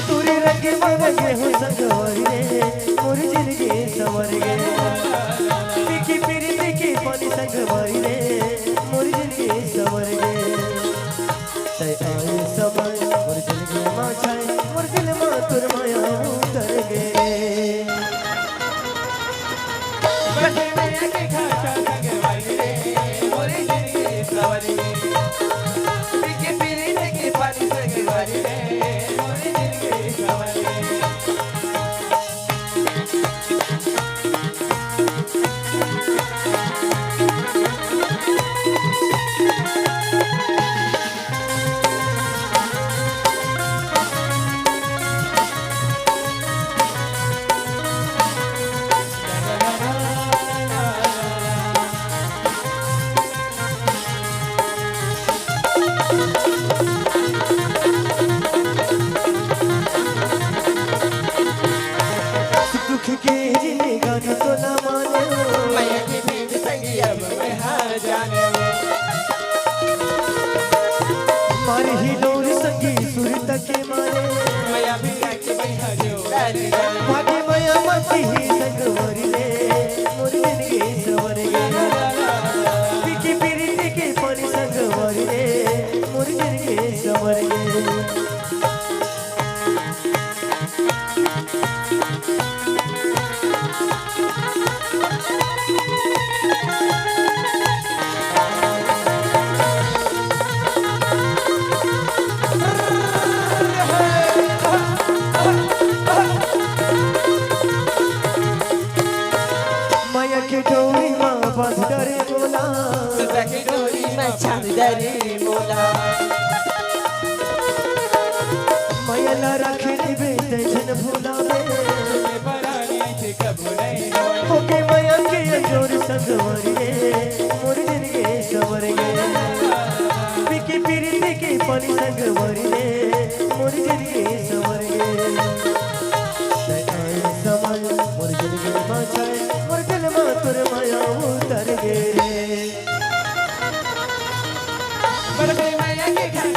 तुरी रंगे मरंगे हो संगवारी रे मोरी जिंदगी संवर गे पीकी पीरी पीकी पानी संगवारी रे मोरी जिंदगी संवर गे तय आए समय मोरी जिंदगी मां छाए मोर दिल मां तुर माया उतर गे बसे मैया के खाचा संगवारी रे मोरी जिंदगी संवर गे पीकी पीरी पीकी पानी संगवारी रे मोरी जिंदगी संवर गे दुख के जिंदगानी तो ना माने मैया की भीड़ संगी अब मैं हार जाने मारी ही डोर संगी सुर तक मारे मैया भी आके बैठा जो डाली डाली भागे माया मती ही संगवारी रे मोर जिंदगी संवर गे पीकी पीरी पीकी पानी संगवारी रे मोर जिंदगी संवर गे माया के डोरी माँ बांध डरे बोला सुता की डोरी में छान डरी मोला माया ला रखे निबे टेंशन भूला में तुम्हें परानी थी कबू नहीं होए होके माया के अंजोर संगवारी रे मोर जिंदगी संवर गे पीकी पीरी पीकी पानी संगवारी रे मोर जिंदगी संवर गे तय आए समय मोर जिंदगी मां छाए मोर दिल मां तुर माया उतर गे बड़े मैया के घर